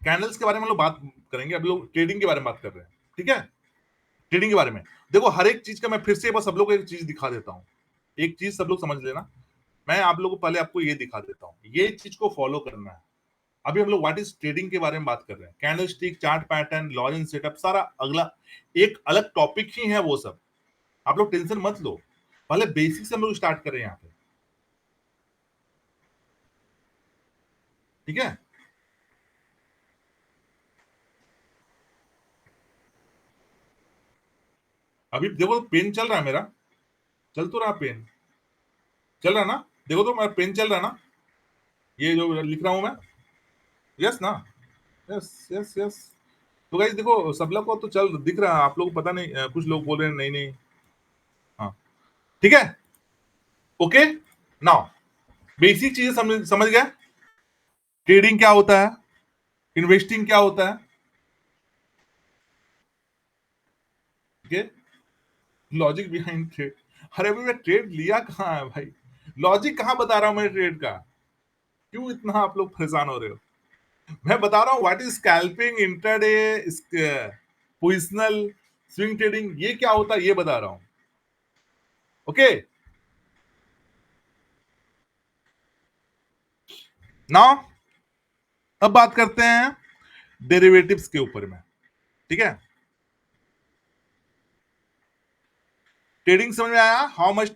[SPEAKER 1] Candles के बारे में हम लोग बात करेंगे, अभी लोग ट्रेडिंग के बारे में बात कर रहे हैं। ठीक है, ट्रेडिंग के बारे में देखो, हर एक चीज का मैं फिर से बस सब लोग को एक चीज दिखा देता हूँ, एक चीज सब लोग समझ लेना। मैं आप लोगों को पहले आपको ये दिखा देता हूँ, ये चीज को फॉलो करना है। अभी हम लोग व्हाट इज ट्रेडिंग के बारे में बात कर रहे हैं, candle stick, chart pattern, Lawrence setup, सारा अगला एक अलग टॉपिक ही है वो सब। आप लोग टेंशन मत लो, पहले बेसिक से हम लोग स्टार्ट करें यहाँ पे। ठीक है, अभी देखो पेन चल रहा है मेरा, चल तो रहा पेन, चल रहा ना, देखो तो मेरा पेन चल रहा ना, ये जो लिख रहा हूं मैं, यस ना, यस यस यस। तो गाइस देखो सब लोग को तो चल दिख रहा है, आप लोग को पता नहीं, कुछ लोग बोल रहे हैं नहीं नहीं। हाँ ठीक है, ओके। नाउ बेसिक चीजें समझ गया, ट्रेडिंग क्या होता है, इन्वेस्टिंग क्या होता है, ठीक है, लॉजिक बिहाइंड ट्रेड। अरे अभी मैं ट्रेड लिया कहाँ है भाई, लॉजिक कहाँ बता रहा हूं मैं ट्रेड का, क्यों इतना आप लोग परेशान हो रहे हो। मैं बता रहा हूं what is scalping, intraday, positional, swing trading, ये क्या होता है ये बता रहा हूं, ओके। नाउ अब बात करते हैं डेरिवेटिव्स के ऊपर में, ठीक है। ट्रेडिंग समझ में आया, how much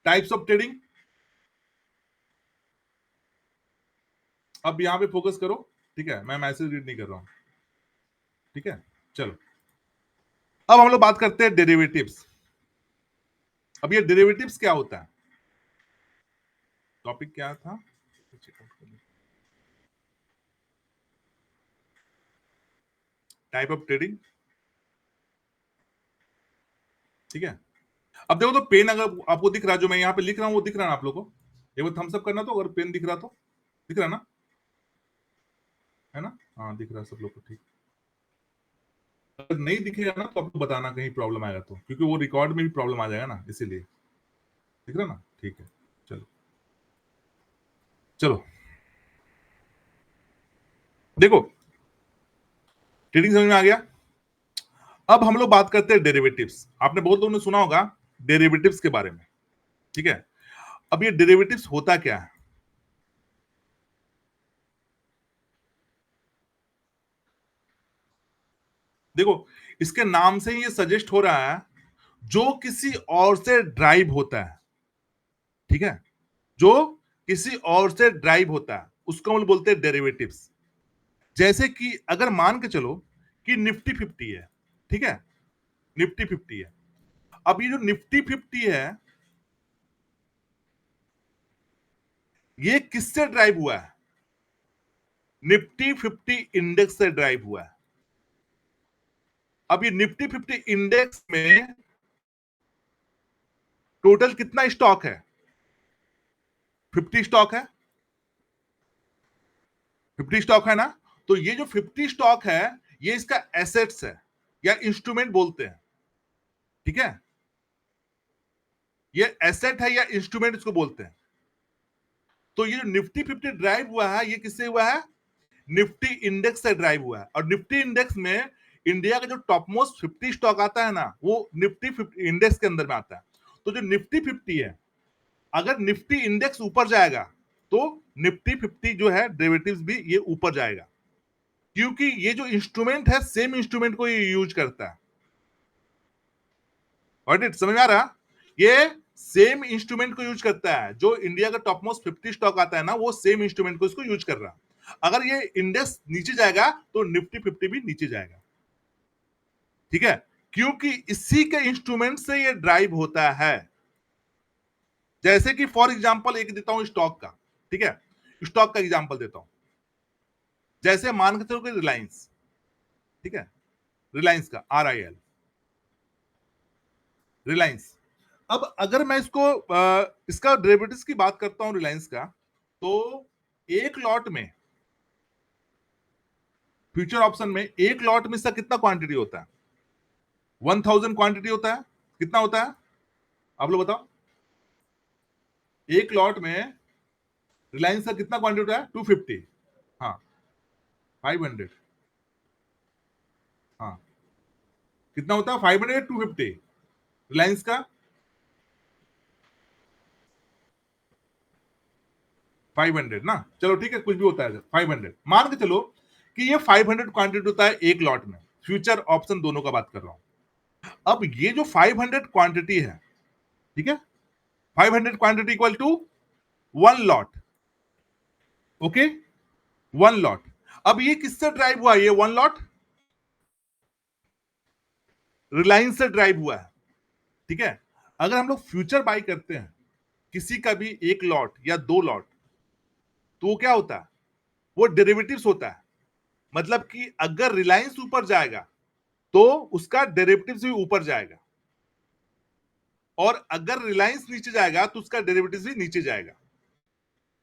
[SPEAKER 1] types of trading. अब यहां पे फोकस करो, ठीक है, मैं मैसेज रीड नहीं कर रहा हूं, ठीक है। चलो अब हम लोग बात करते हैं डेरिवेटिव्स। अब ये डेरिवेटिव्स क्या होता है, टॉपिक क्या था, टाइप ऑफ ट्रेडिंग, ठीक है। अब देखो तो पेन अगर आपको दिख रहा है, जो मैं यहाँ पे लिख रहा हूँ वो दिख रहा है ना आप लोगों को, एक बार थम्स अप करना, तो अगर पेन दिख रहा तो, दिख रहा ना, है ना, हाँ दिख रहा है सब लोग को, ठीक। अगर नहीं दिखेगा ना तो आपको बताना कहीं प्रॉब्लम आएगा तो, क्योंकि वो रिकॉर्ड में भी प्रॉब्लम आ जाएगा ना, इसीलिए। दिख रहा ना, ठीक है। चलो चलो देखो, ट्रेडिंग समझ में आ गया। अब हम लोग बात करते हैं डेरिवेटिव्स। आपने बहुत लोगों ने सुना होगा डेरिवेटिव्स के बारे में, ठीक है। अब ये डेरिवेटिव्स होता क्या है, देखो इसके नाम से ही ये सजेस्ट हो रहा है, जो किसी और से ड्राइव होता है, ठीक है, जो किसी और से ड्राइव होता है उसको हम बोलते हैं डेरिवेटिव्स। जैसे कि अगर मान के चलो कि निफ्टी 50 है, ठीक है, निफ्टी 50 है। अब ये जो निफ्टी 50 है, ये किससे ड्राइव हुआ है, निफ्टी 50 इंडेक्स से ड्राइव हुआ है। अब ये निफ्टी 50 इंडेक्स में टोटल कितना स्टॉक है, 50 स्टॉक है, 50 स्टॉक है ना। तो ये जो 50 स्टॉक है, ये इसका एसेट्स है या इंस्ट्रूमेंट बोलते हैं, ठीक है, ये एसेट है या इंस्ट्रूमेंट इसको बोलते हैं। तो ये जो निफ्टी 50 ड्राइव हुआ है, ये किससे हुआ है, निफ्टी इंडेक्स से ड्राइव हुआ है। और निफ्टी इंडेक्स में इंडिया का जो टॉप मोस्ट 50 स्टॉक आता है ना, वो निफ्टी 50 इंडेक्स के अंदर में आता है। तो जो निफ्टी 50 है, अगर निफ्टी इंडेक्स ऊपर जाएगा तो निफ्टी 50 जो है डेरिवेटिव्स भी ये ऊपर जाएगा, क्योंकि ये जो इंस्ट्रूमेंट है सेम इंस्ट्रूमेंट को ये यूज करता है। ऑडिट समझ में आ रहा, ये सेम इंस्ट्रूमेंट को यूज करता है, जो इंडिया का टॉप मोस्ट 50 स्टॉक आता है ना, वो सेम इंस्ट्रूमेंट को इसको यूज कर रहा है। अगर ये इंडेक्स नीचे जाएगा तो निफ्टी 50 भी नीचे जाएगा, ठीक है, क्योंकि इसी के इंस्ट्रूमेंट से ये ड्राइव होता है। जैसे कि फॉर एग्जांपल एक देता हूं स्टॉक का, ठीक है, स्टॉक का एग्जांपल देता हूं। जैसे मान के चलो कि रिलायंस, ठीक है, रिलायंस का RIL, रिलायंस। अब अगर मैं इसका डेरिवेटिव्स की बात करता हूं रिलायंस का, तो एक लॉट में, फ्यूचर ऑप्शन में एक लॉट में इसका कितना क्वांटिटी होता है, 1000 क्वांटिटी होता है, कितना होता है आप लोग बताओ। एक लॉट में रिलायंस का कितना क्वांटिटी होता है, 250, हाँ 500, हाँ कितना होता है, 500 250 रिलायंस का, 500 ना, चलो ठीक है, कुछ भी होता है 500 मान के चलो कि ये 500 क्वांटिटी होता है एक लॉट में, फ्यूचर ऑप्शन दोनों का बात कर रहा हूं। अब ये जो 500 क्वांटिटी है, ठीक है, 500 quantity equal to one lot, okay, one lot. अब ये किससे ड्राइव हुआ, ये वन लॉट, रिलायंस से ड्राइव हुआ है, ठीक है। अगर हम लोग फ्यूचर बाई करते हैं किसी का भी एक लॉट या दो लॉट, तो वो क्या होता है, वो डेरिवेटिव्स होता है। मतलब कि अगर रिलायंस ऊपर जाएगा तो उसका डेरिवेटिव्स भी ऊपर जाएगा, और अगर रिलायंस नीचे जाएगा तो उसका डेरिवेटिव्स भी नीचे जाएगा,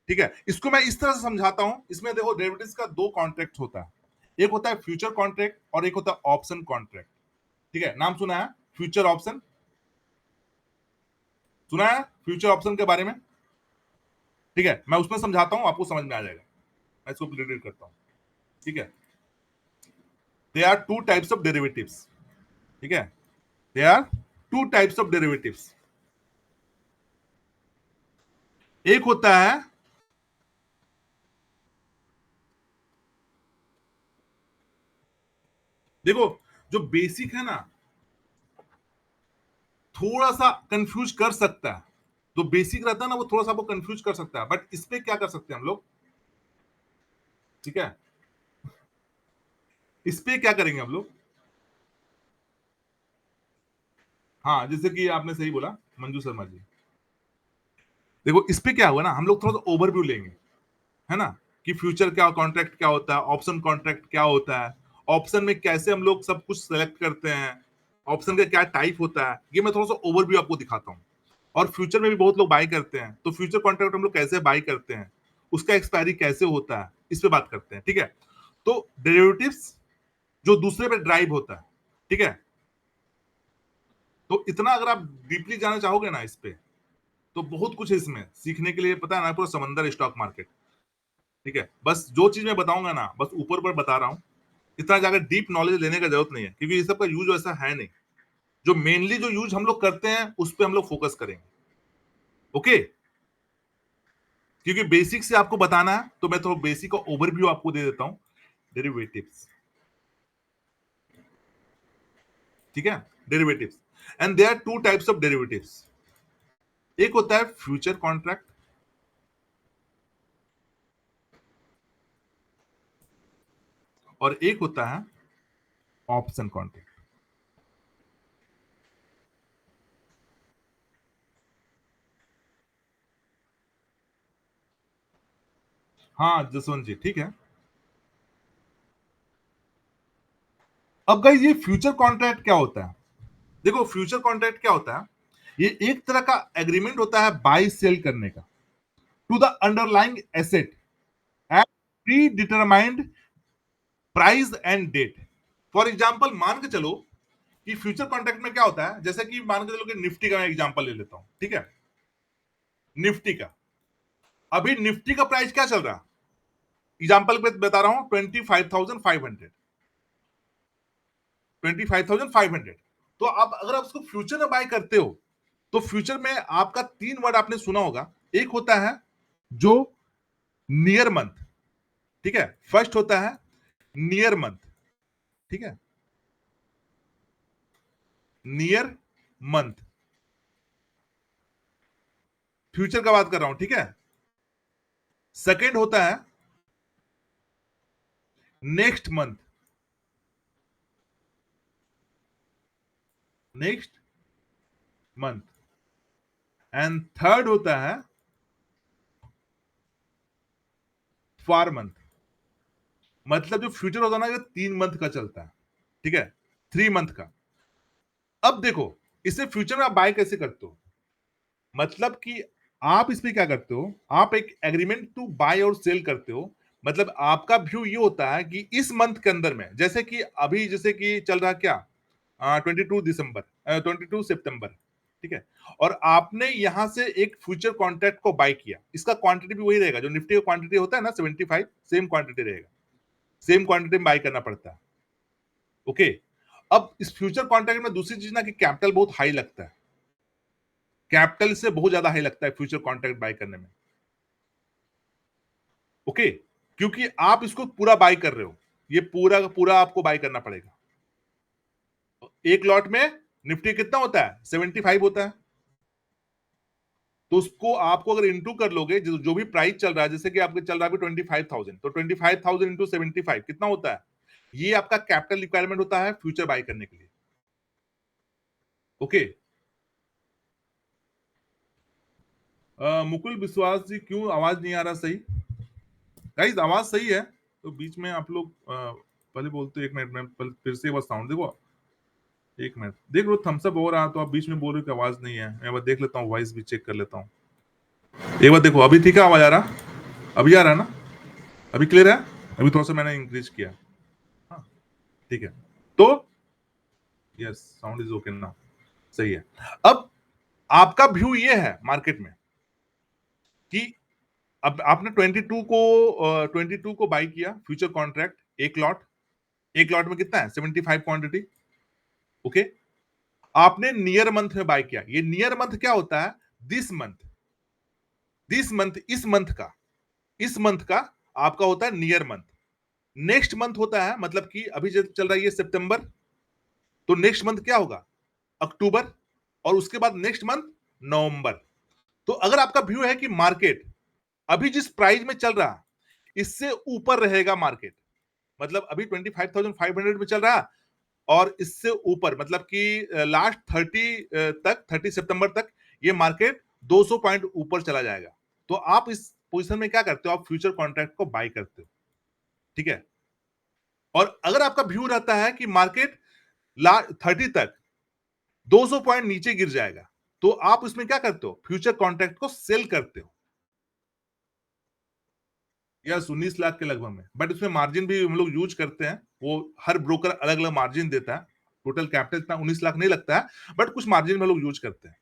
[SPEAKER 1] ठीक है। इसको मैं इस तरह से समझाता हूं। इसमें देखो डेरिवेटिव्स का दो कॉन्ट्रैक्ट होता है, एक होता है फ्यूचर कॉन्ट्रैक्ट और एक होता है ऑप्शन कॉन्ट्रैक्ट, ठीक है। नाम सुना है फ्यूचर ऑप्शन, सुना है फ्यूचर ऑप्शन के बारे में, ठीक है। मैं उसमें समझाता हूं, आपको समझ में आ जाएगा। मैं इसको रीड करता हूं, ठीक है। They are two types of derivatives, ठीक है। They are two types of derivatives. एक होता है देखो, जो बेसिक है ना, थोड़ा सा कंफ्यूज कर सकता है। जो बेसिक रहता है ना, वो थोड़ा सा आपको कंफ्यूज कर सकता है, बट इस पे क्या कर सकते हैं हम लोग, ठीक है। इस पे क्या करेंगे हम लोग, हाँ, जैसे कि आपने सही बोला मंजू शर्मा जी। देखो इस पे क्या हुआ ना, हम लोग थोड़ा सा ओवरव्यू लेंगे, है ना, कि फ्यूचर क्या कॉन्ट्रैक्ट क्या होता है, ऑप्शन कॉन्ट्रैक्ट क्या होता है, ऑप्शन में कैसे हम लोग सब कुछ सेलेक्ट करते हैं, ऑप्शन का क्या टाइप होता है, ये मैं थोड़ा सा ओवरव्यू आपको दिखाता हूँ। और फ्यूचर में भी बहुत लोग बाई करते हैं, तो फ्यूचर कॉन्ट्रैक्ट हम लोग कैसे बाई करते हैं, उसका एक्सपायरी कैसे होता है, इस पे बात करते हैं, ठीक है। तो डेरिवेटिव्स जो दूसरे पे ड्राइव होता है, ठीक है। तो इतना अगर आप डीपली जाना चाहोगे ना इस पे, तो बहुत कुछ है इसमें सीखने के लिए, पता है ना, पूरा समंदर स्टॉक मार्केट, ठीक है। बस जो चीज मैं बताऊंगा ना, बस ऊपर ऊपर बता रहा हूँ, इतना जाकर डीप नॉलेज लेने का जरूरत नहीं है, क्योंकि ये सब का यूज वैसा है नहीं। जो मेनली जो यूज हम लोग करते हैं उस पर हम लोग फोकस करेंगे, ओके। क्योंकि बेसिक से आपको बताना है, तो मैं थोड़ा बेसिक का ओवरव्यू आपको दे देता हूं। डेरिवेटिव्स, ठीक है, derivatives. And there are two types of derivatives. एक होता है फ्यूचर कॉन्ट्रैक्ट और एक होता है ऑप्शन कॉन्ट्रैक्ट। हाँ जसवंत जी, ठीक है। अब गाइस ये फ्यूचर कॉन्ट्रैक्ट क्या होता है, देखो फ्यूचर कॉन्ट्रैक्ट क्या होता है, ये एक तरह का एग्रीमेंट होता है बाई सेल करने का, to the underlying asset at predetermined price and date. For example मान के चलो कि फ्यूचर कॉन्ट्रैक्ट में क्या होता है, जैसे कि मान के चलो कि निफ्टी का मैं एग्जांपल ले लेता हूं, ठीक है। निफ्टी का, अभी निफ्टी का प्राइस क्या चल रहा, एग्जांपल पे बता रहा हूं, 25,500, 25,500। तो आप अगर आप उसको फ्यूचर में बाय करते हो, तो फ्यूचर में आपका तीन वर्ड आपने सुना होगा। एक होता है जो नियर मंथ, ठीक है, फर्स्ट होता है नियर मंथ, ठीक है, नियर मंथ, फ्यूचर का बात कर रहा हूं, ठीक है। सेकेंड होता है next month, next month. And third होता है फॉर मंथ। मतलब जो फ्यूचर होता है ना, ये 3 मंथ का चलता है, ठीक है, 3 मंथ का। अब देखो इसे फ्यूचर में आप बाय कैसे करते हो, मतलब कि आप इसमें क्या करते हो, आप एक एग्रीमेंट टू बाय और सेल करते हो। मतलब आपका व्यू ये होता है कि इस मंथ के अंदर में, जैसे कि अभी जैसे कि चल रहा क्या, 22 दिसंबर, 22 सितंबर, ठीक है। और आपने यहां से एक फ्यूचर कॉन्ट्रैक्ट को बाय किया, इसका क्वांटिटी भी वही रहेगा जो निफ्टी का क्वांटिटी होता है ना, 75, सेम क्वांटिटी रहेगा, सेम क्वांटिटी में बाय करना पड़ता है, ओके। अब इस फ्यूचर कॉन्ट्रैक्ट में दूसरी चीज ना कि कैपिटल बहुत हाई लगता है, कैपिटल से बहुत ज्यादा हाई लगता है फ्यूचर कॉन्ट्रैक्ट बाय करने में, ओके। क्योंकि आप इसको पूरा बाय कर रहे हो, ये पूरा का पूरा आपको बाय करना पड़ेगा। एक लॉट में निफ्टी कितना होता है, 75 होता है, तो उसको आपको अगर इंटू कर लोगे, जो भी प्राइस चल रहा है, जैसे कि आपके चल रहा है 25,000, तो 25,000 इंटू 75 कितना होता है, ये आपका कैपिटल रिक्वायरमेंट होता है फ्यूचर बाय करने के लिए, ओके। मुकुल विश्वास जी, क्यों आवाज नहीं आ रहा सही? गाइस आवाज सही है तो बीच में आप लोग पहले बोलते एक मिनट में फिर से एक बार साउंड देखो, एक मिनट देख लो, थम्स अप हो रहा तो आप बीच में बोल रहे हो कि आवाज नहीं है। मैं एक बार देख लेता हूँ, वॉइस भी चेक कर लेता हूँ। एक बार देखो, अभी ठीक है आवाज आ रहा? अभी आ रहा है ना? अभी क्लियर है? अभी थोड़ा सा मैंने इंक्रीज किया। हाँ ठीक है। तो यस, साउंड इज ओके ना, सही है। अब आपका व्यू ये है मार्केट में कि अब आपने 22 को बाई किया फ्यूचर कॉन्ट्रैक्ट, एक लॉट में कितना है 75 क्वांटिटी। ओके, आपने नियर मंथ में बाय किया। ये नियर मंथ क्या होता है? दिस मंथ, इस मंथ का आपका होता है नियर मंथ। नेक्स्ट मंथ होता है, मतलब कि अभी जो चल रहा है ये सितंबर, तो नेक्स्ट मंथ क्या होगा? अक्टूबर, और उसके बाद नेक्स्ट मंथ नवंबर। तो अगर आपका व्यू है कि मार्केट अभी जिस प्राइस में चल रहा इससे ऊपर रहेगा मार्केट, मतलब अभी 25,500 में चल रहा और इससे ऊपर, मतलब कि लास्ट 30 सितंबर तक ये मार्केट 200 पॉइंट ऊपर चला जाएगा, तो आप इस पोजीशन में क्या करते हो? आप फ्यूचर कॉन्ट्रैक्ट को बाय करते हो, ठीक है। और अगर आपका व्यू रहता है कि मार्केट 30 तक 200 पॉइंट नीचे गिर जाएगा, तो आप उसमें क्या करते हो? फ्यूचर कॉन्ट्रैक्ट को सेल करते हो। यस, 19 लाख के लगभग में, बट उसमें मार्जिन भी हम लोग यूज करते हैं। वो हर ब्रोकर अलग अलग मार्जिन देता है। टोटल कैपिटल इतना 19 लाख नहीं लगता है, बट कुछ मार्जिन में लोग यूज करते हैं,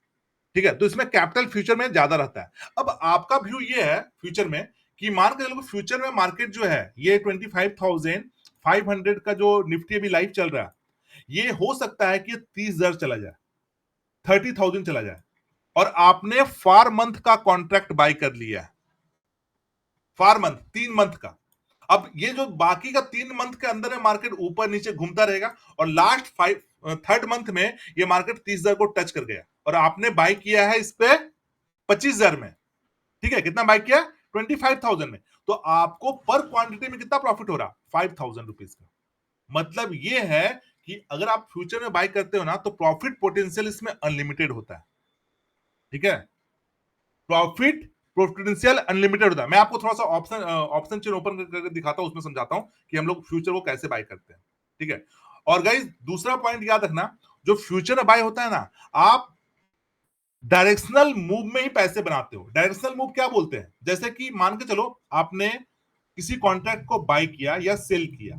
[SPEAKER 1] ठीक है। तो इसमें कैपिटल फ्यूचर में ज्यादा रहता है। अब आपका व्यू ये है फ्यूचर में कि मान के चलो फ्यूचर में मार्केट जो है ये 25,500 का जो निफ्टी अभी लाइव चल रहा है, ये हो सकता है कि 30,000 चला जाए, 30,000 चला जाए, और आपने फार मंथ का कॉन्ट्रैक्ट बाय कर लिया है। फार मंथ 3 मंथ का। अब ये जो बाकी का 3 मंथ के अंदर में मार्केट ऊपर नीचे घूमता रहेगा, और लास्ट थर्ड मंथ में ये मार्केट 30,000 को टच कर गया, और आपने बाय किया है इस पे 25,000 में, ठीक है। कितना बाय किया? 25,000 में। तो आपको पर क्वांटिटी में कितना प्रॉफिट हो रहा? 5,000 रुपीज का। मतलब ये है कि अगर आप फ्यूचर में बाय करते हो ना, तो प्रॉफिट पोटेंशियल इसमें अनलिमिटेड होता है, ठीक है। प्रॉफिट पोटेंशियल अनलिमिटेड होता है। मैं आपको थोड़ा सा ऑप्शन चेन ओपन करके दिखाता हूं, उसमें समझाता हूं कि हम लोग फ्यूचर को कैसे बाय करते हैं, ठीक है। और गाइस दूसरा पॉइंट याद रखना, जो फ्यूचर बाय होता है ना, आप डायरेक्शनल मूव में ही पैसे बनाते हो। डायरेक्शनल मूव क्या बोलते हैं? जैसे कि मान के चलो आपने किसी कॉन्ट्रैक्ट को बाय किया या सेल किया,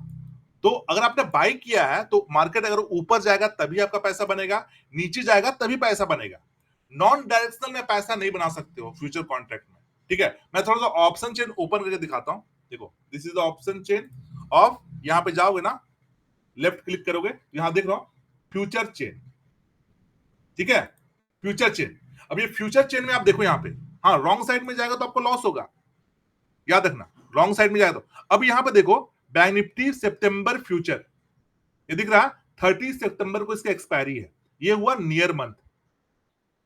[SPEAKER 1] तो अगर आपने बाय किया है तो मार्केट अगर ऊपर जाएगा तभी आपका पैसा बनेगा, नीचे जाएगा तभी पैसा बनेगा। नॉन डायरेक्शनल में पैसा नहीं बना सकते हो फ्यूचर कॉन्ट्रैक्ट में, ठीक है। मैं थोड़ा सा ऑप्शन चेन ओपन करके दिखाता हूं। देखो, this is the option chain of, यहां पे जाओगे ना, लेफ्ट क्लिक करोगे, यहां देख रहा हूं फ्यूचर चेन, ठीक है। फ्यूचर चेन, अब ये फ्यूचर चेन में आप देखो यहां पे, हाँ रॉन्ग साइड में जाएगा तो आपको लॉस होगा, याद रखना। रॉन्ग साइड में जाएगा तो, अब यहां पे देखो बैंक निफ्टी सितंबर फ्यूचर, ये दिख रहा 30 सितंबर को इसका एक्सपायरी है, ये हुआ नियर मंथ।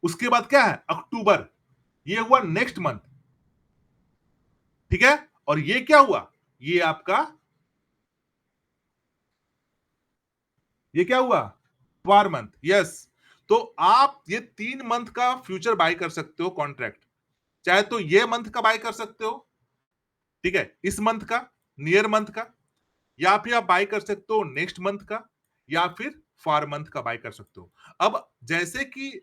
[SPEAKER 1] उसके बाद क्या है? अक्टूबर, ये हुआ नेक्स्ट मंथ, ठीक है। और ये क्या हुआ? ये आपका, ये क्या हुआ? Per month, yes. तो आप ये 3 मंथ का फ्यूचर बाय कर सकते हो कॉन्ट्रैक्ट, चाहे तो ये मंथ का बाय कर सकते हो, ठीक है, इस मंथ का, नियर मंथ का, या फिर आप बाय कर सकते हो नेक्स्ट मंथ का, या फिर फार मंथ का बाय कर सकते हो। अब जैसे कि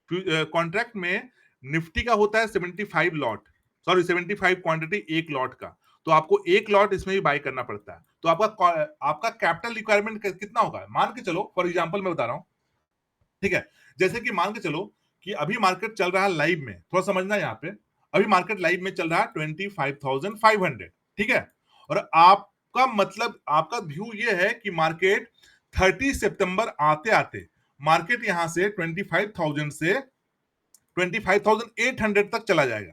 [SPEAKER 1] कॉन्ट्रैक्ट में निफ्टी का होता है 75 लॉट, सॉरी 75 क्वांटिटी एक लॉट का, तो आपको एक लॉट इसमें भी बाय करना पड़ता है। तो आपका कैपिटल रिक्वायरमेंट कितना होगा? मान के चलो, फॉर एग्जांपल मैं बता रहा हूं, ठीक है। जैसे कि मान के चलो कि अभी मार्केट चल रहा है लाइव में, थोड़ा समझना यहाँ पे, अभी मार्केट लाइव में चल रहा है 25,500, ठीक है। और आपका मतलब, आपका व्यू ये है कि मार्केट 30 सितंबर आते आते मार्केट यहां से 25,000 से 25,800 तक चला जाएगा,